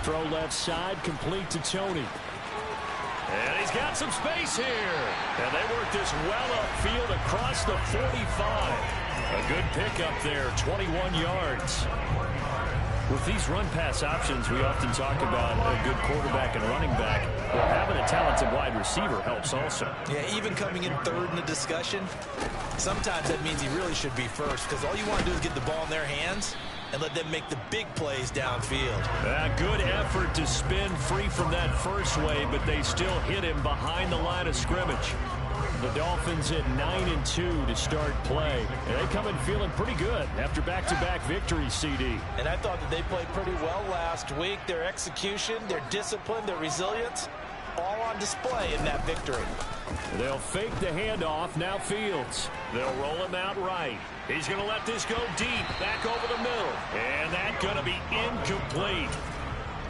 Throw left side, complete to Tony. And he's got some space here. And they work this well upfield across the 45. A good pickup there, 21 yards. With these run-pass options, we often talk about a good quarterback and running back. Well, having a talented wide receiver helps also. Yeah, even coming in third in the discussion, sometimes that means he really should be first, because all you want to do is get the ball in their hands and let them make the big plays downfield. Good effort to spin free from that first wave, but they still hit him behind the line of scrimmage. The Dolphins at 9-2 to start play. And they come in feeling pretty good after back-to-back victories, CD. And I thought that they played pretty well last week. Their execution, their discipline, their resilience, all on display in that victory. They'll fake the handoff. Now Fields. They'll roll him out right. He's going to let this go deep, back over the middle. And that's going to be incomplete.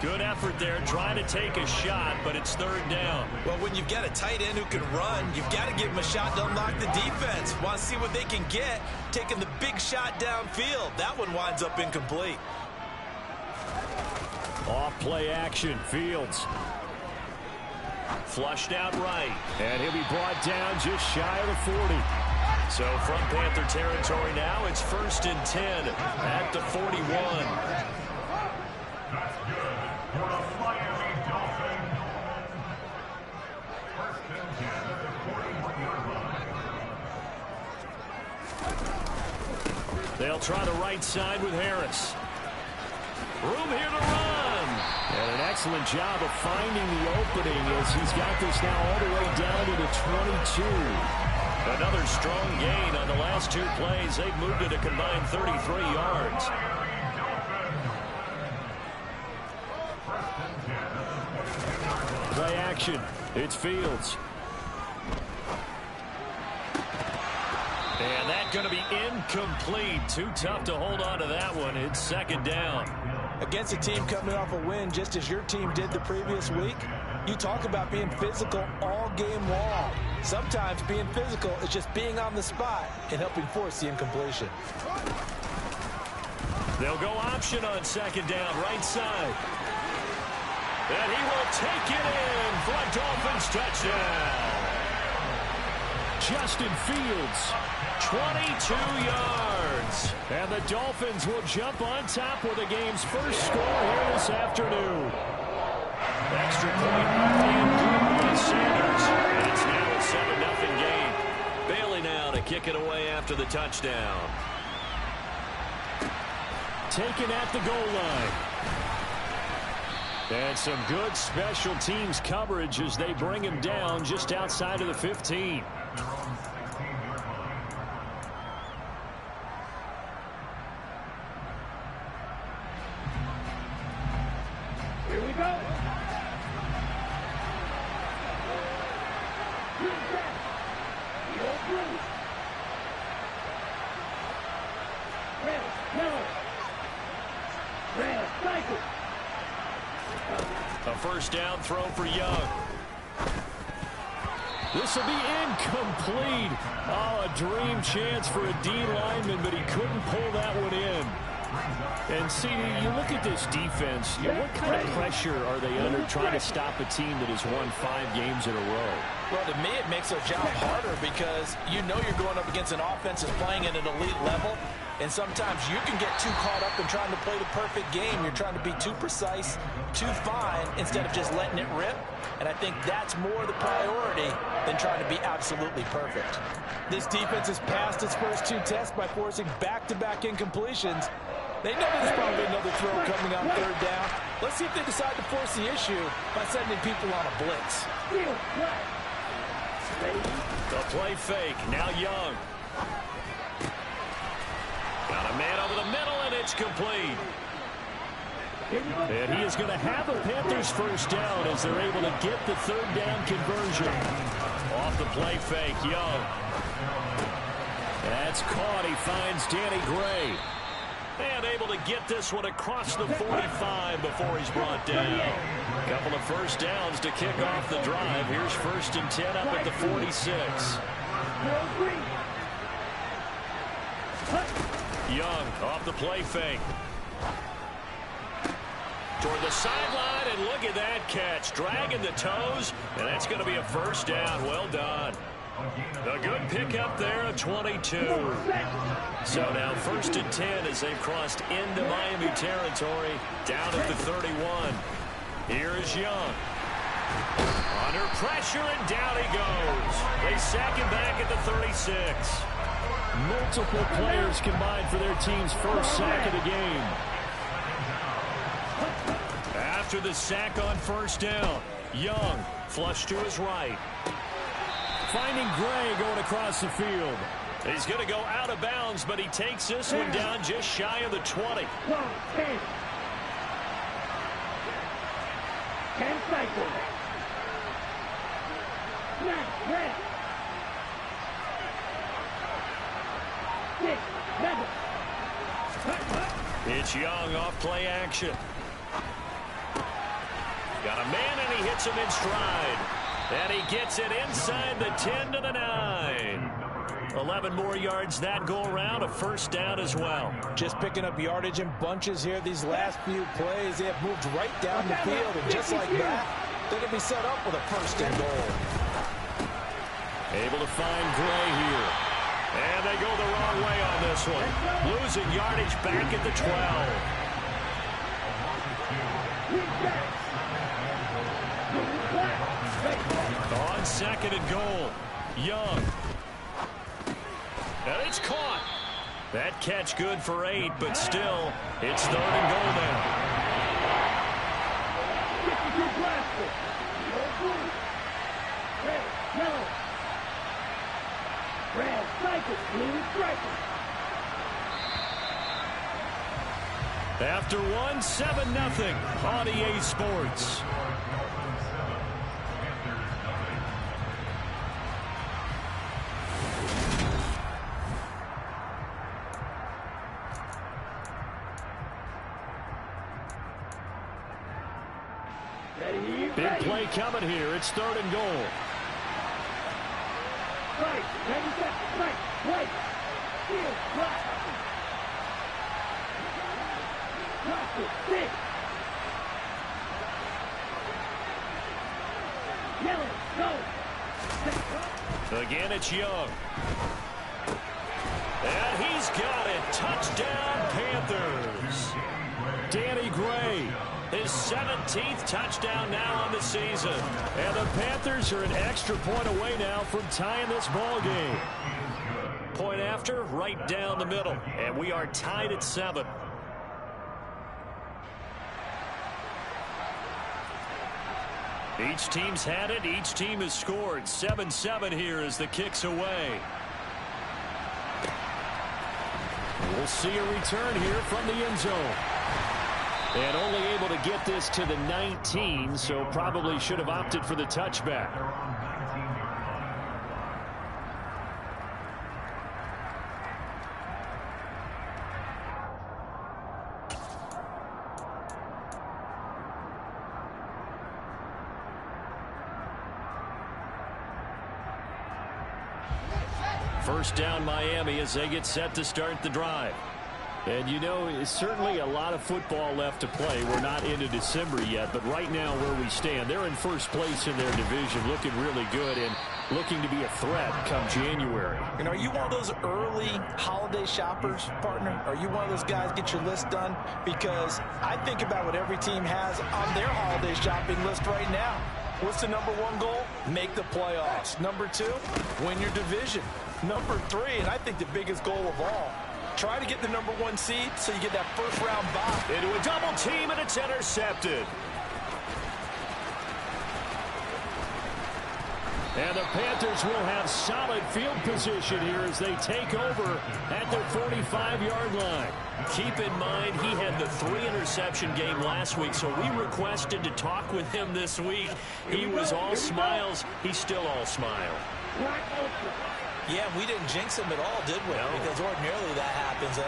Good effort there, trying to take a shot, but it's third down. Well, when you've got a tight end who can run, you've got to give him a shot to unlock the defense. Want to see what they can get, taking the big shot downfield. That one winds up incomplete. Off play action, Fields. Flushed out right, and he'll be brought down just shy of the 40. So from Panther territory now, it's 1st and 10 at the 41. They'll try the right side with Harris. Room here to run. And an excellent job of finding the opening as he's got this now all the way down to the 22. Another strong gain on the last two plays. They've moved it a combined 33 yards. Play action. It's Fields. And that's going to be incomplete. Too tough to hold on to that one. It's second down. Against a team coming off a win just as your team did the previous week, you talk about being physical all game long. Sometimes being physical is just being on the spot and helping force the incompletion. They'll go option on second down, right side. And he will take it in for a Dolphins touchdown. Justin Fields, 22 yards. And the Dolphins will jump on top with the game's first score here this afternoon. Extra point being good by Sanders. And it's now a 7-0 game. Bailey now to kick it away after the touchdown. Taken at the goal line. And some good special teams coverage as they bring him down just outside of the 15. Here we go. A first down throw for Young. This will be incomplete. Oh, a dream chance for a D lineman, but he couldn't pull that one in. And see, you look at this defense, what kind of pressure are they under trying to stop a team that has won 5 games in a row? Well, to me, it makes their job harder because you know you're going up against an offense that's playing at an elite level. And sometimes you can get too caught up in trying to play the perfect game. You're trying to be too precise, too fine, instead of just letting it rip. And I think that's more the priority than trying to be absolutely perfect. This defense has passed its first 2 tests by forcing back-to-back incompletions. They know there's probably another throw coming on third down. Let's see if they decide to force the issue by sending people on a blitz. The play fake. Now Young. Got a man over the middle, and it's complete. And he is going to have the Panthers first down as they're able to get the third down conversion. Off the play fake, Young. That's caught. He finds Danny Gray. And able to get this one across the 45 before he's brought down. A couple of first downs to kick off the drive. Here's 1st and 10 up at the 46. Young off the play fake. toward the sideline, and look at that catch. Dragging the toes, and that's going to be a first down. Well done. A good pickup there of 22. So now 1st and 10 as they've crossed into Miami territory, down at the 31. Here is Young. Under pressure, and down he goes. They sack him back at the 36. Multiple players combined for their team's first sack of the game. After the sack on 1st down, Young flush to his right. Finding Gray going across the field. He's going to go out of bounds, but he takes this one down just shy of the 20. 10 cycles. 9, red. 6, 7. It's Young off play action. Got a man, and he hits him in stride. And he gets it inside the 10 to the 9. 11 more yards that go around, a first down as well. Just picking up yardage in bunches here these last few plays. They have moved right down the field, and just like that, they're going to be set up with a 1st and goal. Able to find Gray here. And they go the wrong way on this one. Losing yardage back at the 12. On 2nd and goal, Young. And it's caught. That catch good for 8, but still, it's 3rd and goal now. Red, cycle, blue, striker. After one, 7-0 on EA Sports. Big play coming here. It's 3rd and goal. Right, 90 seconds, right, right. Field, block. Block it, 6. Yellow, go. Again, it's Young. And he's got it. Touchdown, Panthers. Danny Gray. His 17th touchdown now on the season. And the Panthers are an extra point away now from tying this ball game. Point after, right down the middle. And we are tied at 7. Each team's had it. Each team has scored. 7-7 here as the kick's away. We'll see a return here from the end zone. And only able to get this to the 19, so probably should have opted for the touchback. First down, Miami, as they get set to start the drive. And, you know, it's certainly a lot of football left to play. We're not into December yet, but right now where we stand, they're in first place in their division, looking really good and looking to be a threat come January. And are you one of those early holiday shoppers, partner? Are you one of those guys get your list done? Because I think about what every team has on their holiday shopping list right now. What's the #1 goal? Make the playoffs. #2, win your division. #3, and I think the biggest goal of all, try to get the #1 seed so you get that first-round bye. Into a double team, and it's intercepted. And the Panthers will have solid field position here as they take over at their 45-yard line. Keep in mind, he had the 3-interception game last week, so we requested to talk with him this week. He was all smiles. He's still all smile. Yeah, we didn't jinx him at all, did we? No. Because ordinarily that happens.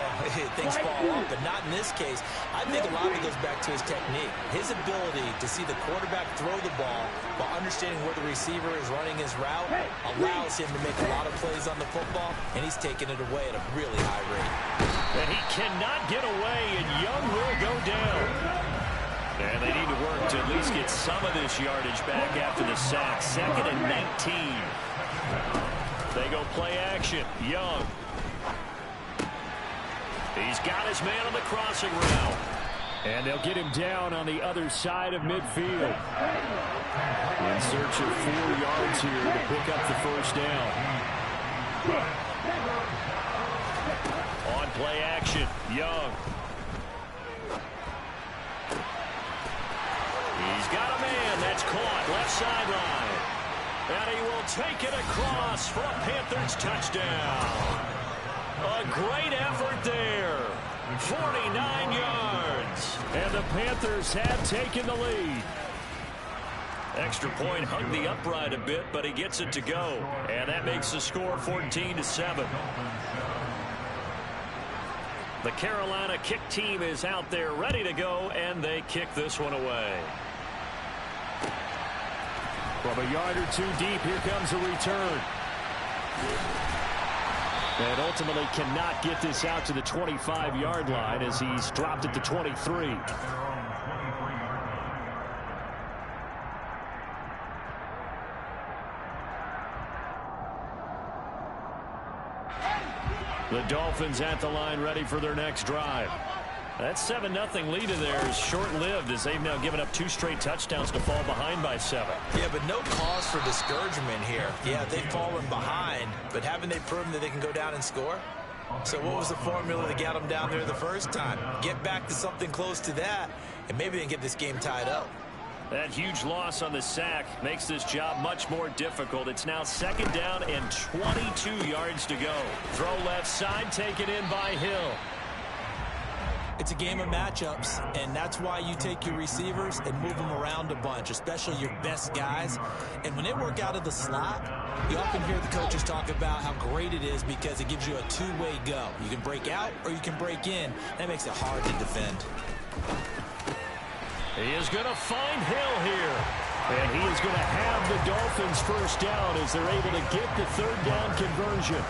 Things fall off, but not in this case. I think a lot of it goes back to his technique. His ability to see the quarterback throw the ball while understanding where the receiver is running his route allows him to make a lot of plays on the football, and he's taking it away at a really high rate. And he cannot get away, and Young will go down. And they need to work to at least get some of this yardage back after the sack. 2nd and 19. They go play action. Young. He's got his man on the crossing route. And they'll get him down on the other side of midfield. In search of 4 yards here to pick up the first down. On play action, Young. He's got a man that's caught left sideline. And he will take it across for a Panthers touchdown. A great effort there. 49 yards. And the Panthers have taken the lead. Extra point hugged the upright a bit, but he gets it to go. And that makes the score 14-7. The Carolina kick team is out there ready to go, and they kick this one away. From a yard or 2 deep, here comes a return. And ultimately cannot get this out to the 25-yard line as he's dropped at the 23. The Dolphins at the line ready for their next drive. That 7-0 lead of theirs short-lived as they've now given up 2 straight touchdowns to fall behind by 7. Yeah, but no cause for discouragement here. Yeah, they've fallen behind, but haven't they proven that they can go down and score? So what was the formula that got them down there the first time? Get back to something close to that, and maybe they can get this game tied up. That huge loss on the sack makes this job much more difficult. It's now 2nd down and 22 yards to go. Throw left side, taken in by Hill. It's a game of matchups, and that's why you take your receivers and move them around a bunch, especially your best guys. And when they work out of the slot, you often hear the coaches talk about how great it is because it gives you a 2-way go. You can break out or you can break in. That makes it hard to defend. He is going to find Hill here. And he is going to have the Dolphins first down as they're able to get the 3rd down conversion.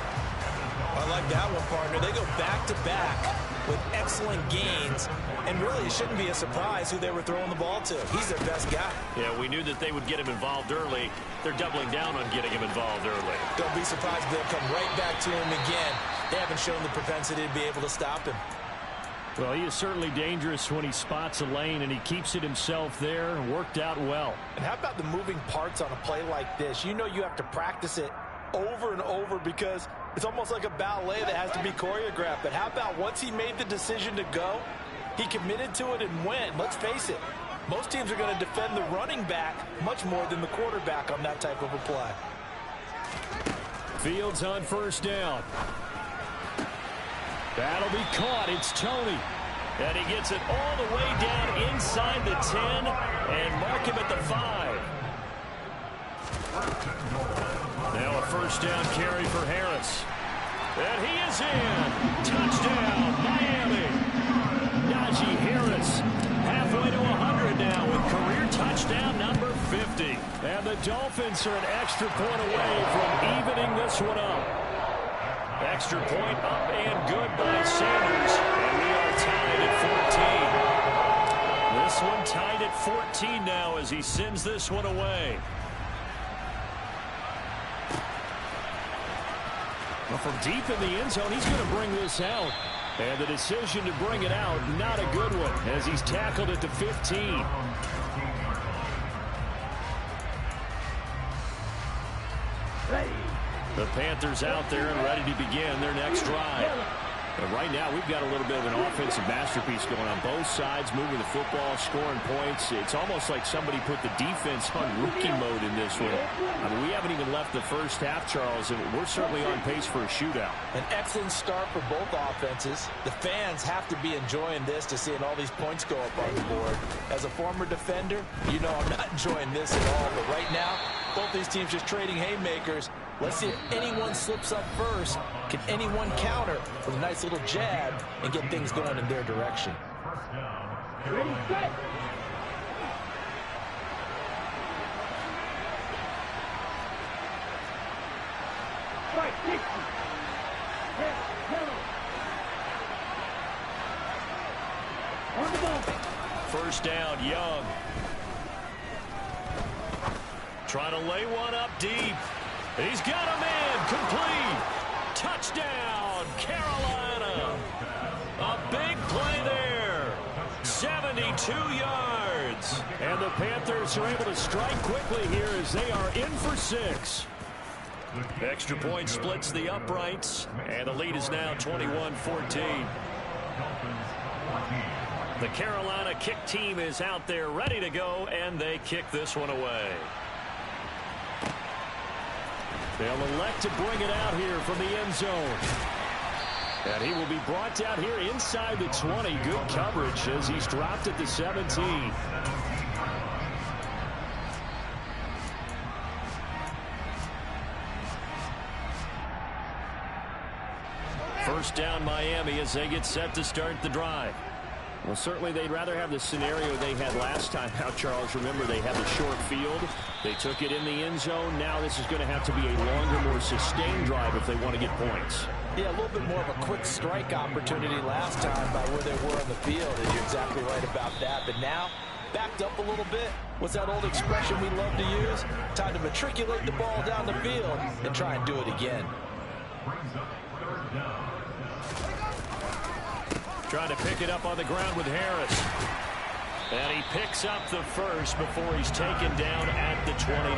I like that one, partner. They go back-to-back with excellent gains, and really it shouldn't be a surprise who they were throwing the ball to. He's their best guy. Yeah, we knew that they would get him involved early. They're doubling down on getting him involved early. Don't be surprised if they'll come right back to him again. They haven't shown the propensity to be able to stop him. Well, he is certainly dangerous when he spots a lane, and he keeps it himself there and worked out well. And how about the moving parts on a play like this? You know you have to practice it over and over because it's almost like a ballet that has to be choreographed. But how about once he made the decision to go, he committed to it and went. Let's face it, most teams are going to defend the running back much more than the quarterback on that type of a play. Fields on first down. That'll be caught. It's Tony. And he gets it all the way down inside the 10 and mark him at the 5. Now a first down carry for Harris. And he is in. Touchdown, Miami. Najee Harris Halfway to 100 now with career touchdown number 50. And the Dolphins are an extra point away from evening this one up. Extra point up and good by Sanders. And we are tied at 14. This one tied at 14 now as he sends this one away. Well, from deep in the end zone, he's going to bring this out. And the decision to bring it out, not a good one, as he's tackled at the 15. The Panthers out there and ready to begin their next drive. And right now, we've got a little bit of an offensive masterpiece going on both sides, moving the football, scoring points. It's almost like somebody put the defense on rookie mode in this one. I mean, we haven't even left the first half, Charles, and we're certainly on pace for a shootout. An excellent start for both offenses. The fans have to be enjoying this to seeing all these points go up on the board. As a former defender, you know I'm not enjoying this at all. But right now, both these teams just trading haymakers. Let's see if anyone slips up first. Can anyone counter with a nice little jab and get things going in their direction? Ready, set. Right, 60. On the ball. first down. Young. Trying to lay one up deep. He's got a man. Complete. Touchdown, Carolina. A big play there. 72 yards. And the Panthers are able to strike quickly here as they are in for 6. Extra point splits the uprights, and the lead is now 21-14. The Carolina kick team is out there ready to go, and they kick this one away. They'll elect to bring it out here from the end zone. And he will be brought down here inside the 20. Good coverage as he's dropped at the 17. First down Miami as they get set to start the drive. Well, certainly they'd rather have the scenario they had last time out, Charles. Remember, they had the short field. They took it in the end zone. Now this is going to have to be a longer, more sustained drive if they want to get points. Yeah, a little bit more of a quick strike opportunity last time by where they were on the field, and you're exactly right about that. But now, backed up a little bit. What's that old expression we love to use? Time to matriculate the ball down the field and try and do it again. Trying to pick it up on the ground with Harris. And he picks up the first before he's taken down at the 29.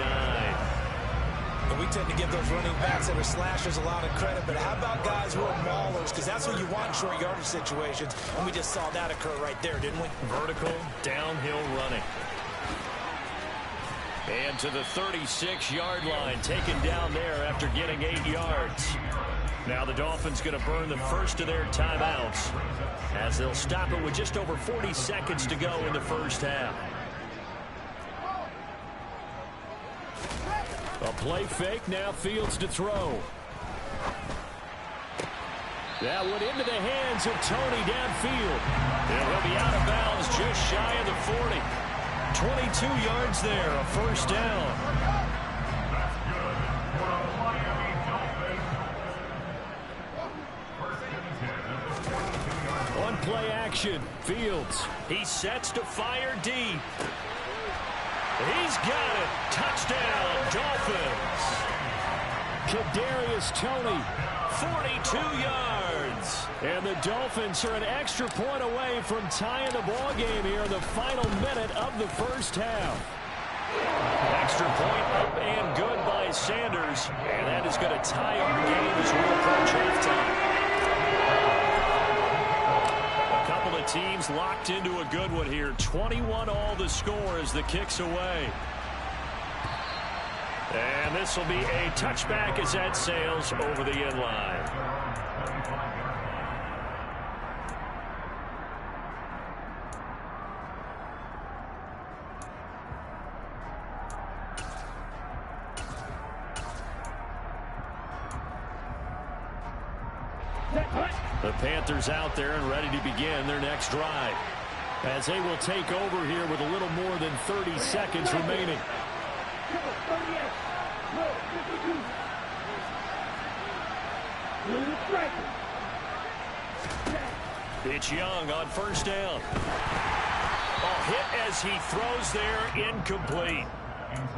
And we tend to give those running backs that are slashers a lot of credit, but how about guys who are maulers? Because that's what you want in short yardage situations, and we just saw that occur right there, didn't we? Vertical, downhill running. And to the 36-yard line, taken down there after getting 8 yards. Now the Dolphins going to burn the first of their timeouts as they'll stop it with just over 40 seconds to go in the first half. A play fake, now Fields to throw. That went into the hands of Tony downfield. And he'll be out of bounds just shy of the 40. 22 yards there, a first down. Play action. Fields. He sets to fire deep. He's got it. Touchdown, Dolphins. Kadarius Toney. 42 yards. And the Dolphins are an extra point away from tying the ball game here in the final minute of the first half. Extra point up and good by Sanders. And that is going to tie our game as we approach halftime. Teams locked into a good one here. 21 all the score as the kick's away. And this will be a touchback as that sails over the end line. The Panthers out there and ready to begin their next drive as they will take over here with a little more than 30 seconds remaining. It's Young on first down. A hit as he throws there, incomplete.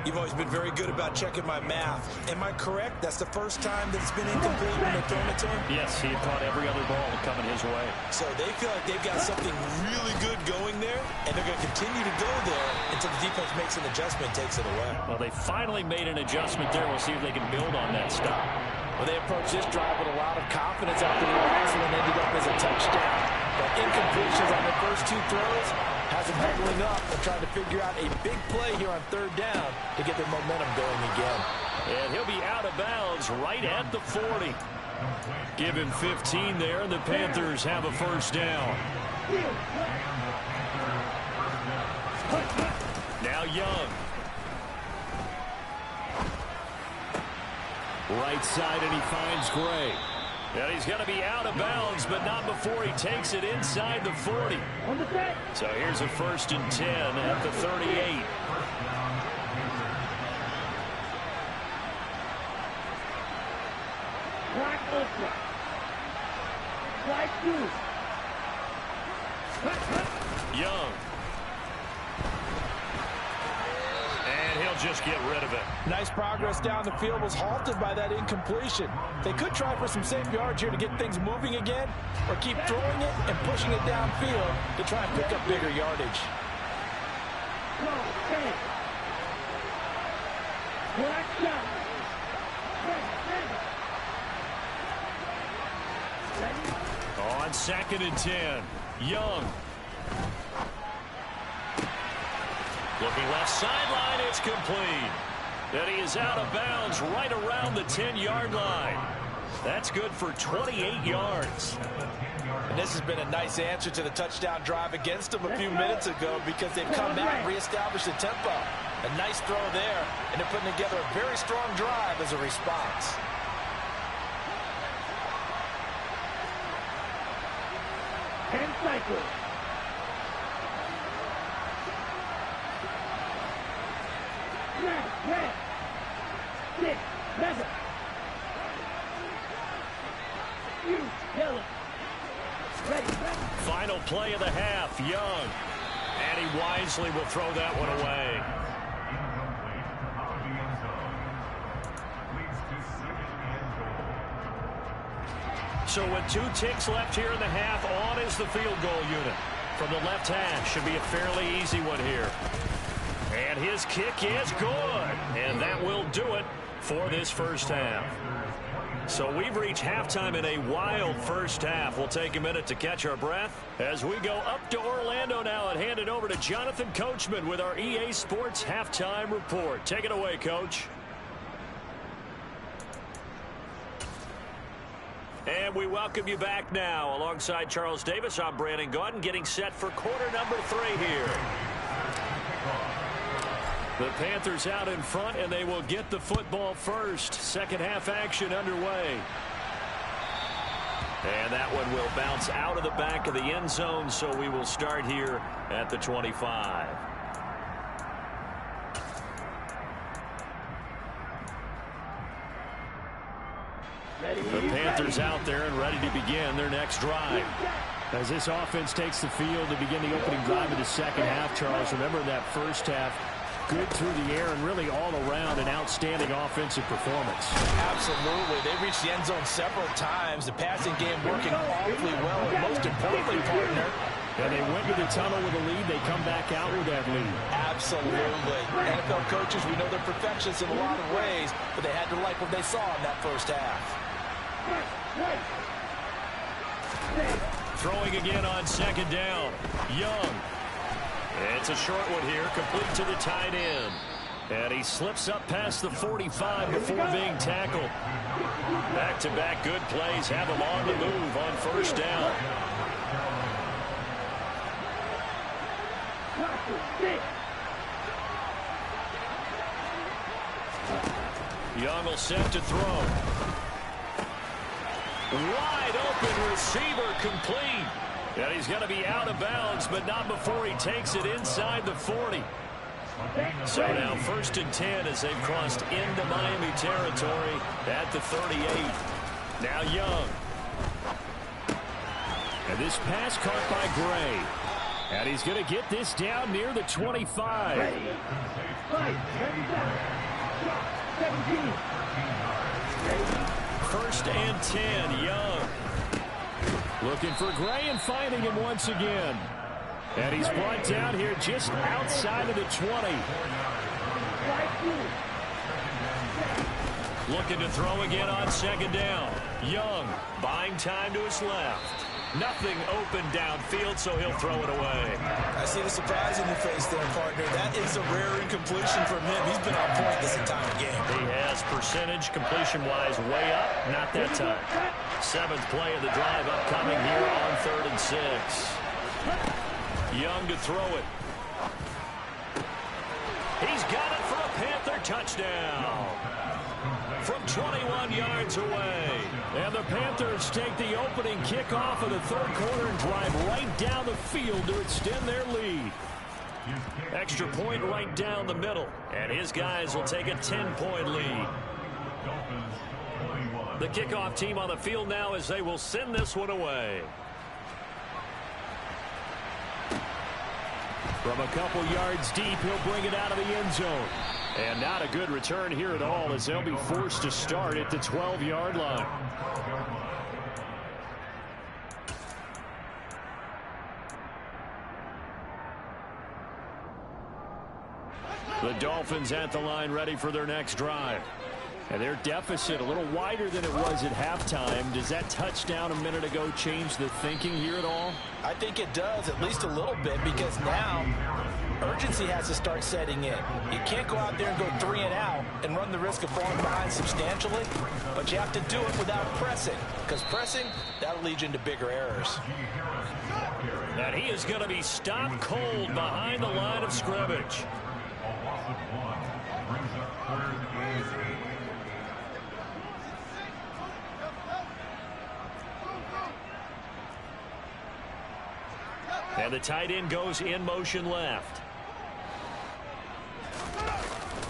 You've always been very good about checking my math. Am I correct? That's the first time that it's been incomplete when they're throwing it to him? Yes, he had caught every other ball coming his way. So they feel like they've got something really good going there, and they're going to continue to go there until the defense makes an adjustment and takes it away. Well, they finally made an adjustment there. We'll see if they can build on that stop. Well, they approached this drive with a lot of confidence after the last one ended up as a touchdown. But incompletions on the first two throws has them huddling up and trying to figure out a big play here on third down to get their momentum going again. And he'll be out of bounds right at the 40. Give him 15 there, and the Panthers have a first down. Now Young. Right side, and he finds Gray. And he's going to be out of bounds, but not before he takes it inside the 40. So here's a 1st and 10 at the 38. Young. just get rid of it. Nice progress down the field was halted by that incompletion. They could try for some safe yards here to get things moving again, or keep throwing it and pushing it downfield to try and pick up bigger yardage. On 2nd and 10, Young. Looking left sideline, it's complete. And he is out of bounds right around the 10-yard line. That's good for 28 yards. And this has been a nice answer to the touchdown drive against them a few minutes ago, because they've come back and reestablished the tempo. A nice throw there, and they're putting together a very strong drive as a response. Cycle. Red. 6, 7. You kill it. Ready. Final play of the half, Young. And he wisely will throw that one away. So with 2 ticks left here in the half, on is the field goal unit. From the left hash, should be a fairly easy one here. And his kick is good. And that will do it for this first half. So we've reached halftime in a wild first half. We'll take a minute to catch our breath as we go up to Orlando now and hand it over to Jonathan Coachman with our EA Sports Halftime Report. Take it away, Coach. And we welcome you back now. Alongside Charles Davis, I'm Brandon Gaudin, getting set for quarter number 3 here. The Panthers out in front, and they will get the football first. Second half action underway. And that one will bounce out of the back of the end zone, so we will start here at the 25. The Panthers out there and ready to begin their next drive. As this offense takes the field to begin the opening drive of the second half, Charles, remember in that first half, good through the air and really all around an outstanding offensive performance. Absolutely. They reached the end zone several times. The passing game working awfully well, and most importantly, partner, and they went to the tunnel with a lead. They come back out with that lead. Absolutely. NFL coaches, we know they're perfectionists in a lot of ways, but they had to like what they saw in that first half. Throwing again on second down. Young. It's a short one here, complete to the tight end. And he slips up past the 45 before being tackled. Back-to-back good plays have him on the move on first down. Young will set to throw. Wide open receiver, complete. And he's going to be out of bounds, but not before he takes it inside the 40. So now 1st and 10 as they've crossed into Miami territory at the 38. Now Young. And this pass caught by Gray. And he's going to get this down near the 25. First and 10, Young. Looking for Gray and finding him once again. And he's brought down here just outside of the 20. Looking to throw again on second down. Young buying time to his left. Nothing open downfield, so he'll throw it away. I see the surprise in your face there, partner. That is a rare incompletion from him. He's been on point this entire game. He has percentage completion-wise way up. Not that time. 7th play of the drive upcoming here on 3rd and 6. Young to throw it. He's got it for a Panther touchdown. From 21 yards away. And the Panthers take the opening kickoff of the 3rd quarter and drive right down the field to extend their lead. Extra point right down the middle. And his guys will take a 10-point lead. The kickoff team on the field now as they will send this one away. From a couple yards deep, he'll bring it out of the end zone. And not a good return here at all, as they'll be forced to start at the 12-yard line. The Dolphins at the line, ready for their next drive. And their deficit a little wider than it was at halftime. Does that touchdown a minute ago change the thinking here at all? I think it does, at least a little bit, because now urgency has to start setting in. You can't go out there and go 3 and out and run the risk of falling behind substantially, but you have to do it without pressing, because pressing, that'll lead you into bigger errors. And he is going to be stopped cold behind the line of scrimmage. And the tight end goes in motion left.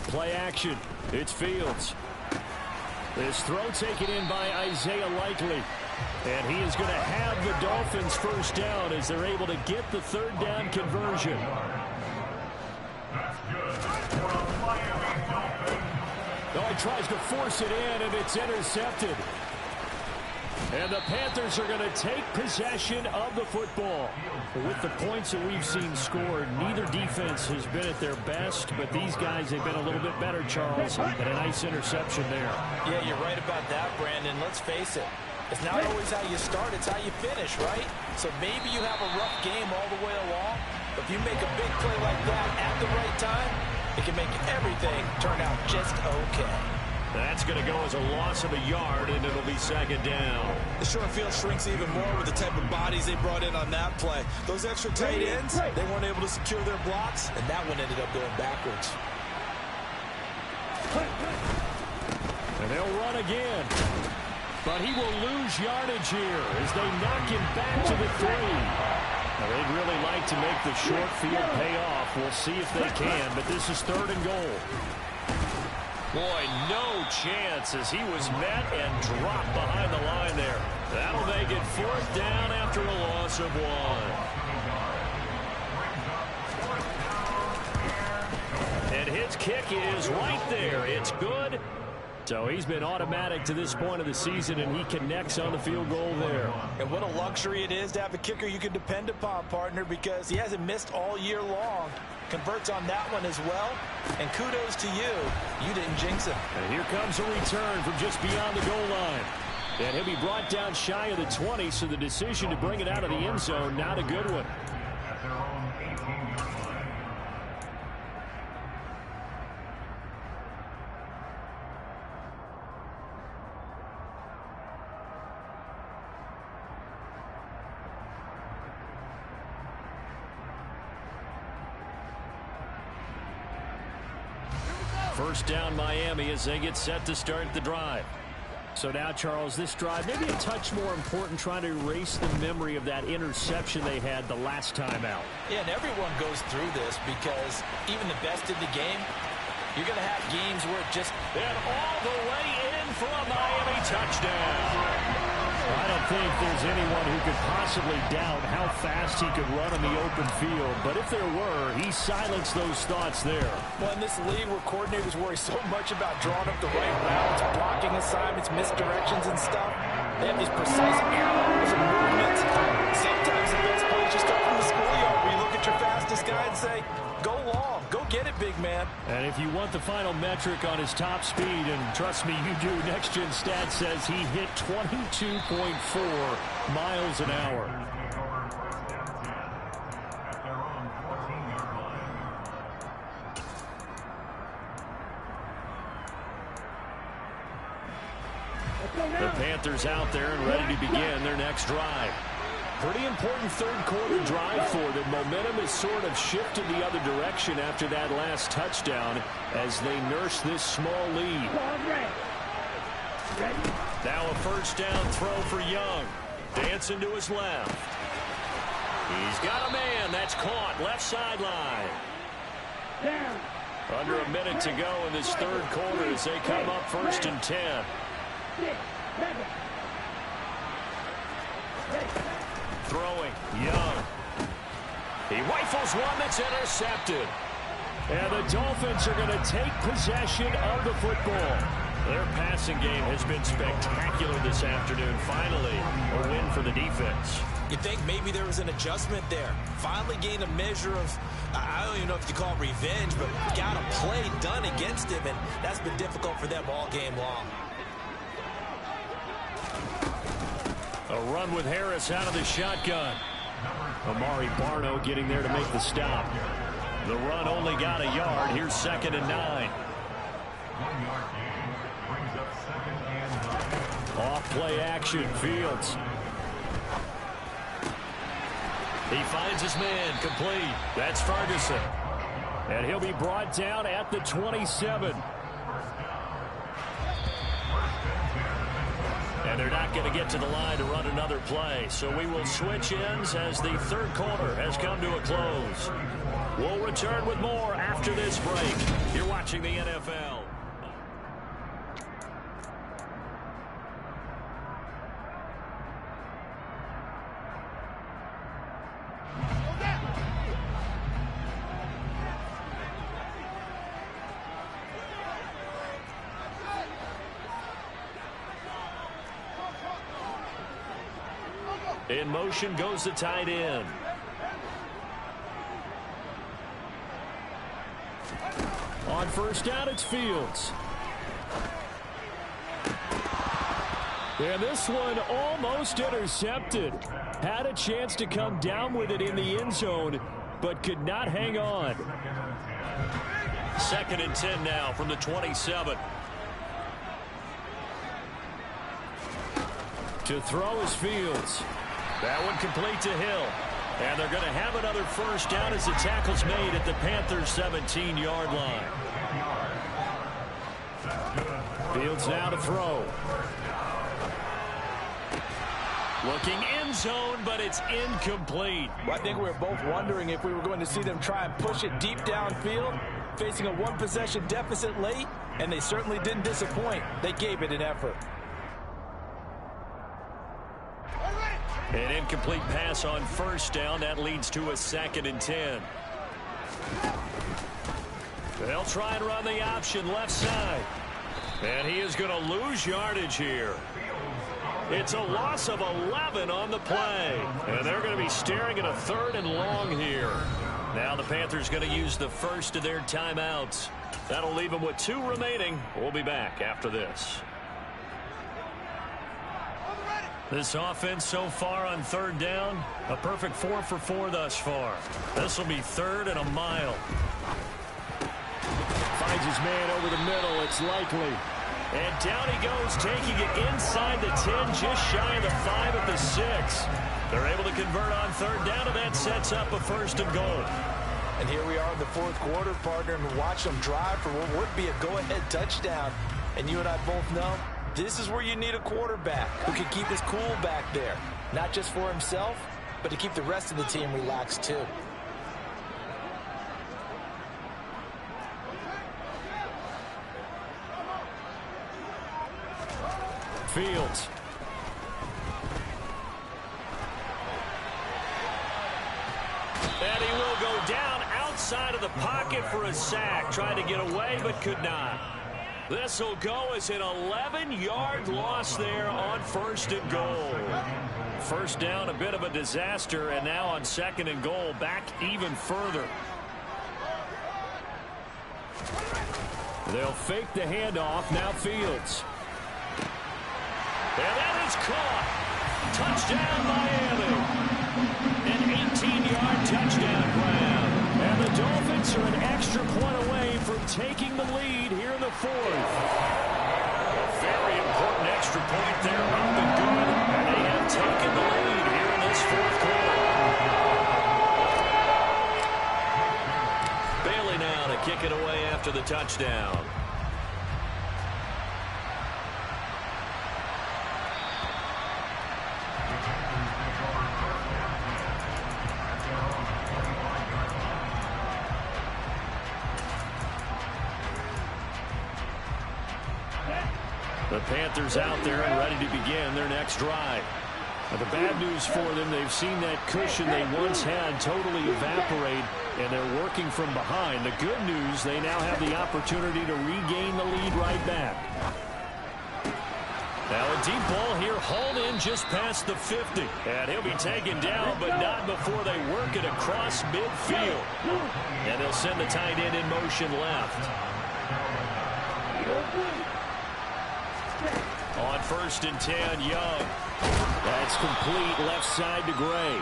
Play action. It's Fields. This throw taken in by Isaiah Likely. And he is going to have the Dolphins first down as they're able to get the third down conversion. Oh, he tries to force it in, and it's intercepted. And the Panthers are going to take possession of the football. With the points that we've seen scored, neither defense has been at their best, but these guys have been a little bit better, Charles, and a nice interception there. Yeah, you're right about that, Brandon. Let's face it. It's not always how you start, it's how you finish, right? So maybe you have a rough game all the way along, but if you make a big play like that at the right time, it can make everything turn out just okay. That's going to go as a loss of a yard, and it'll be second down. The short field shrinks even more with the type of bodies they brought in on that play. Those extra tight ends, they weren't able to secure their blocks, and that one ended up going backwards. And they'll run again. But he will lose yardage here as they knock him back to the 3. Now, they'd really like to make the short field pay off. We'll see if they can, but this is 3rd and goal. Boy, no chance as he was met and dropped behind the line there. That'll make it 4th down after a loss of 1. And his kick is right there. It's good. So he's been automatic to this point of the season, and he connects on the field goal there. And what a luxury it is to have a kicker you can depend upon, partner, because he hasn't missed all year long. Converts on that one as well, and kudos to you. You didn't jinx him. And here comes a return from just beyond the goal line. And he'll be brought down shy of the 20, so the decision to bring it out of the end zone, not a good one. First down Miami as they get set to start the drive. So now, Charles, this drive maybe a touch more important, trying to erase the memory of that interception they had the last time out. Yeah, and everyone goes through this because even the best in the game, you're going to have games where it just... And all the way in for a Miami touchdown. I don't think there's anyone who could possibly doubt how fast he could run on the open field. But if there were, he silenced those thoughts there. Well, in this league where coordinators worry so much about drawing up the right routes, blocking assignments, misdirections and stuff, they have these precise arrows and movements. Sometimes the best plays just start from the schoolyard where you look at your fastest guy and say, go long, go get it, big man. And if you want the final metric on his top speed, and trust me, you do, Next Gen Stats says he hit 22.4 miles an hour. The Panthers out there and ready to begin their next drive. Pretty important third quarter drive for them. Momentum has sort of shifted the other direction after that last touchdown as they nurse this small lead. Now a first down throw for Young. Dancing to his left. He's got a man. That's caught. Left sideline. Under a minute to go in this third quarter as they come up 1st and 10. Throwing, Young. He rifles one that's intercepted. And the Dolphins are going to take possession of the football. Their passing game has been spectacular this afternoon. Finally, a win for the defense. You think maybe there was an adjustment there. Finally gained a measure of, I don't even know if you call it revenge, but got a play done against him, and that's been difficult for them all game long. A run with Harris out of the shotgun. Amari Barno getting there to make the stop. The run only got a yard. Here's 2nd and 9. Off play action, Fields. He finds his man, complete. That's Ferguson. And he'll be brought down at the 27. And they're not going to get to the line to run another play. So we will switch ends as the third quarter has come to a close. We'll return with more after this break. You're watching the NFL. In motion goes the tight end. On first down, it's Fields. And this one almost intercepted. Had a chance to come down with it in the end zone, but could not hang on. 2nd and 10 now from the 27. To throw is Fields. That one complete to Hill. And they're going to have another first down as the tackle's made at the Panthers' 17-yard line. Fields now to throw. Looking end zone, but it's incomplete. Well, I think we were both wondering if we were going to see them try and push it deep downfield, facing a one-possession deficit late, and they certainly didn't disappoint. They gave it an effort. An incomplete pass on first down. That leads to a 2nd and 10. They'll try and run the option left side. And he is going to lose yardage here. It's a loss of 11 on the play. And they're going to be staring at a 3rd and long here. Now the Panthers going to use the first of their timeouts. That'll leave them with 2 remaining. We'll be back after this. This offense so far on 3rd down, a perfect 4 for 4 thus far. This will be 3rd and a mile. Finds his man over the middle. It's likely. And down he goes, taking it inside the 10, just shy of the 5 at the 6. They're able to convert on 3rd down, and that sets up a 1st and goal. And here we are in the 4th quarter, partner, and watch them drive for what would be a go-ahead touchdown. And you and I both know this is where you need a quarterback who can keep his cool back there. Not just for himself, but to keep the rest of the team relaxed too. Fields. And he will go down outside of the pocket for a sack. Trying to get away, but could not. This will go as an 11-yard loss there on 1st and goal. First down, a bit of a disaster, and now on 2nd and goal, back even further. They'll fake the handoff. Now Fields. And that is caught. Touchdown, Miami. An 18-yard touchdown grab. And the Dolphins are an extra point away from taking the lead here in the 4th. A very important extra point there. Up and good. And they have taken the lead here in this 4th quarter. Bailey now to kick it away after the touchdown. The Panthers out there and ready to begin their next drive. But the bad news for them, they've seen that cushion they once had totally evaporate And they're working from behind. The good news, they now have the opportunity to regain the lead right back. Now a deep ball here, hauled in just past the 50. And he'll be taken down, but not before they work it across midfield. And they'll send the tight end in motion left. On 1st and 10, Young. That's complete left side to Gray.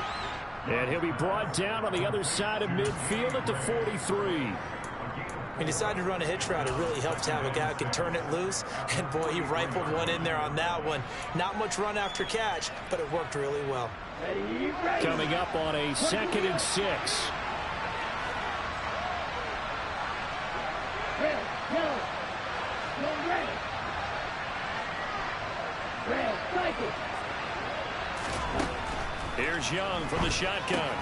And he'll be brought down on the other side of midfield at the 43. He decided to run a hitch route. It really helps to have a guy who can turn it loose. And, boy, he rifled one in there on that one. Not much run after catch, but it worked really well. Coming up on a 2nd and 6. Here's Young from the shotgun.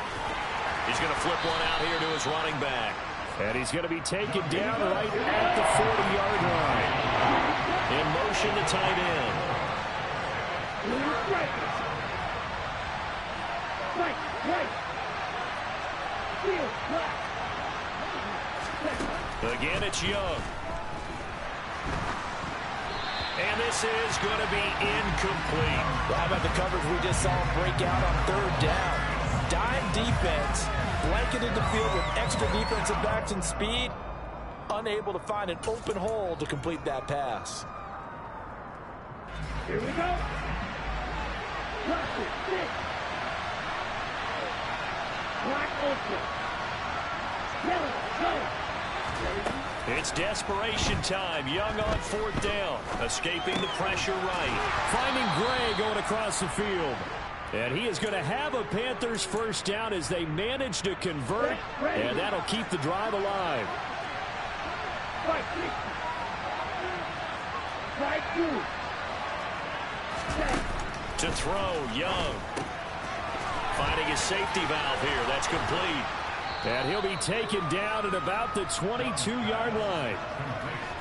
He's going to flip one out here to his running back. And he's going to be taken down right at the 40-yard line. In motion, the tight end. Again, it's Young. And this is going to be incomplete. How about the coverage we just saw him break out on 3rd down? Dime defense, blanketed the field with extra defensive backs and speed, unable to find an open hole to complete that pass. Here we go. Black open. Yellow, go. It's desperation time. Young on 4th down. Escaping the pressure right. Finding Gray going across the field. And he is going to have a Panthers 1st down as they manage to convert. And that'll keep the drive alive. To throw, Young. Finding his safety valve here. That's complete. And he'll be taken down at about the 22-yard line.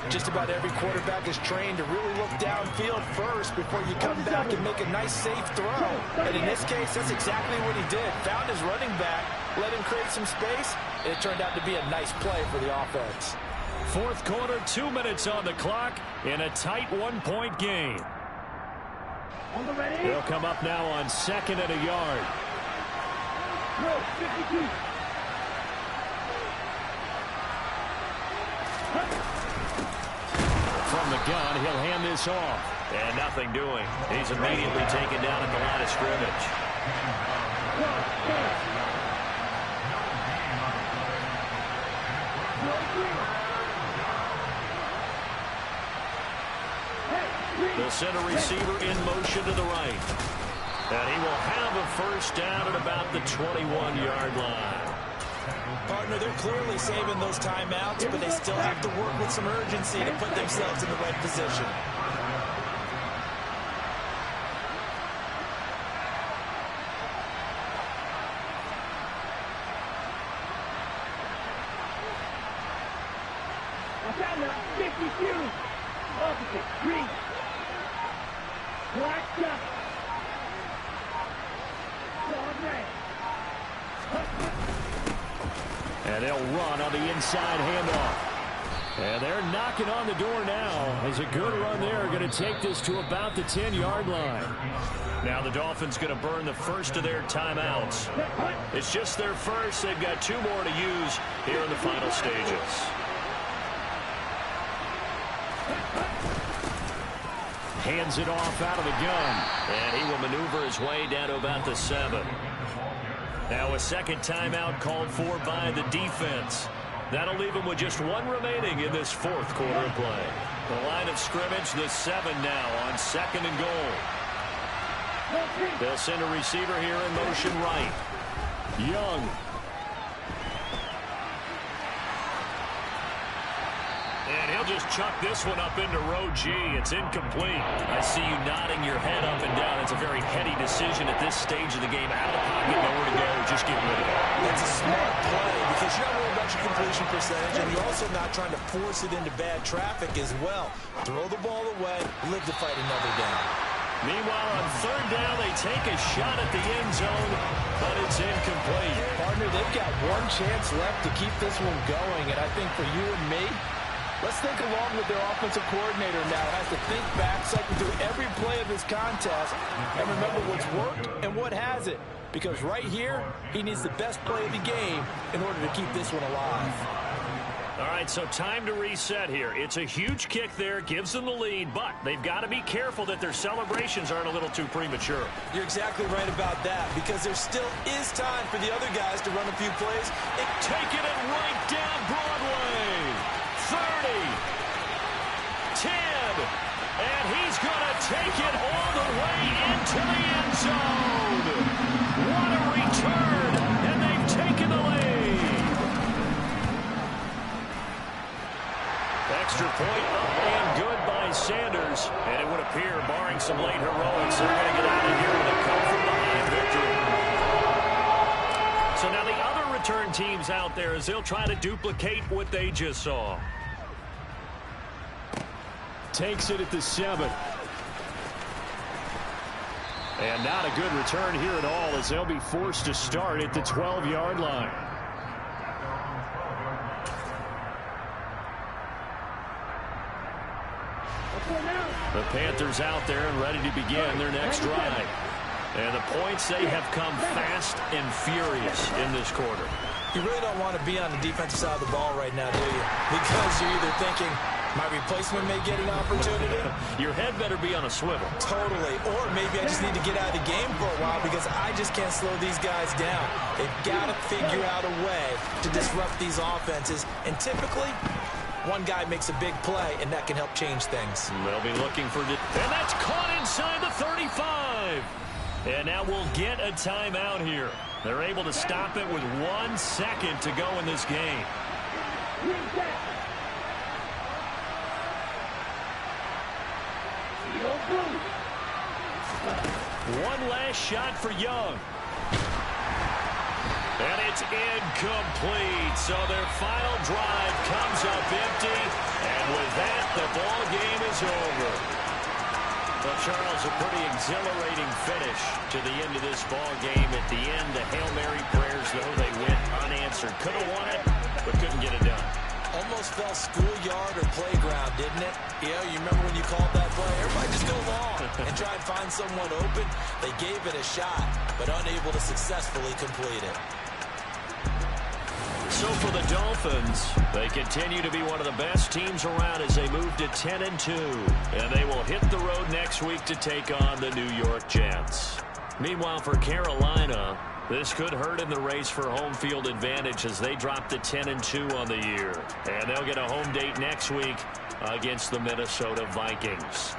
Just about every quarterback is trained to really look downfield first before you come back and make a nice, safe throw. And in this case, that's exactly what he did. Found his running back, let him create some space, and it turned out to be a nice play for the offense. 4th quarter, 2 minutes on the clock in a tight 1-point game. They'll come up now on 2nd and a yard. From the gun, he'll hand this off. And nothing doing. He's immediately taken down at the line of scrimmage. They'll send a receiver in motion to the right. And he will have a 1st down at about the 21-yard line. Partner, they're clearly saving those timeouts, but they still have to work with some urgency to put themselves in the right position. And they'll run on the inside handoff. And they're knocking on the door now. As a good run there, going to take this to about the 10-yard line. Now the Dolphins going to burn the first of their timeouts. It's just their first. They've got 2 more to use here in the final stages. Hands it off out of the gun. And he will maneuver his way down to about the 7. Now a 2nd timeout called for by the defense. That'll leave him with just 1 remaining in this 4th quarter of play. The line of scrimmage, the 7 now on 2nd and goal. They'll send a receiver here in motion right. Young. And he'll just chuck this one up into row G. It's incomplete. I see you nodding your head up and down. It's a very heady decision at this stage of the game. Out of the pocket, nowhere to go. Just get rid of it. That's a smart play because you're not worried about your completion percentage, and you're also not trying to force it into bad traffic as well. Throw the ball away, live to fight another down. Meanwhile, on third down, they take a shot at the end zone, but it's incomplete. Partner, they've got one chance left to keep this one going, and I think for you and me, let's think along with their offensive coordinator now. Has to think back, cycle through every play of this contest, and remember what's worked and what hasn't. Because right here, he needs the best play of the game in order to keep this one alive. All right, so time to reset here. It's a huge kick there, gives them the lead, but they've got to be careful that their celebrations aren't a little too premature. You're exactly right about that, because there still is time for the other guys to run a few plays. Taking it right down Broadway. 30, 10, and he's going to take it all the way into the end zone. What a return, and they've taken the lead. Extra point up and good by Sanders, and it would appear, barring some late heroics, they're going to get out of here with a come-from-behind victory. So now the other return teams out there as they'll try to duplicate what they just saw. Takes it at the 7. And not a good return here at all as they'll be forced to start at the 12-yard line. The Panthers out there and ready to begin their next drive. And the points, they have come fast and furious in this quarter. You really don't want to be on the defensive side of the ball right now, do you? Because you're either thinking, my replacement may get an opportunity. Your head better be on a swivel. Totally. Or maybe I just need to get out of the game for a while because I just can't slow these guys down. They've got to figure out a way to disrupt these offenses. And typically, one guy makes a big play, and that can help change things. They'll be looking for it. And that's caught inside the 35. And now we'll get a timeout here. They're able to stop it with 1 second to go in this game. One last shot for Young. And it's incomplete. So their final drive comes up empty. And with that, the ball game is over. Well, Charles, a pretty exhilarating finish to the end of this ball game. At the end, the Hail Mary prayers, though, they went unanswered. Could have won it, but couldn't get it done. Almost felt schoolyard or playground, didn't it? Yeah, you remember when you called that play? Everybody just go long and try and find someone open. They gave it a shot, but unable to successfully complete it. So for the Dolphins, they continue to be one of the best teams around as they move to 10-2. And they will hit the road next week to take on the New York Jets. Meanwhile, for Carolina, this could hurt in the race for home field advantage as they drop to 10-2 on the year. And they'll get a home date next week against the Minnesota Vikings.